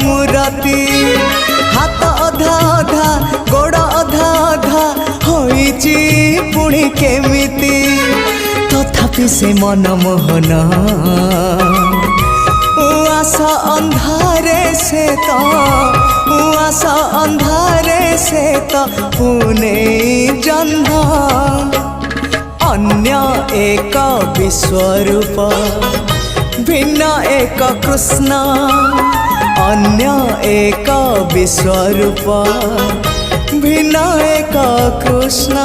मूरति हाथ अधा अधा गोड़ अधा अधा होइची पुणी केमिति तथापि से मनमोहन उआसा अंधारे से तो उआसा अंधारे से तो पुणे जन्म अन्य एक विश्वरूप भिन्न एक कृष्ण अन्य एक विश्वरूप भिन्न एक कृष्ण।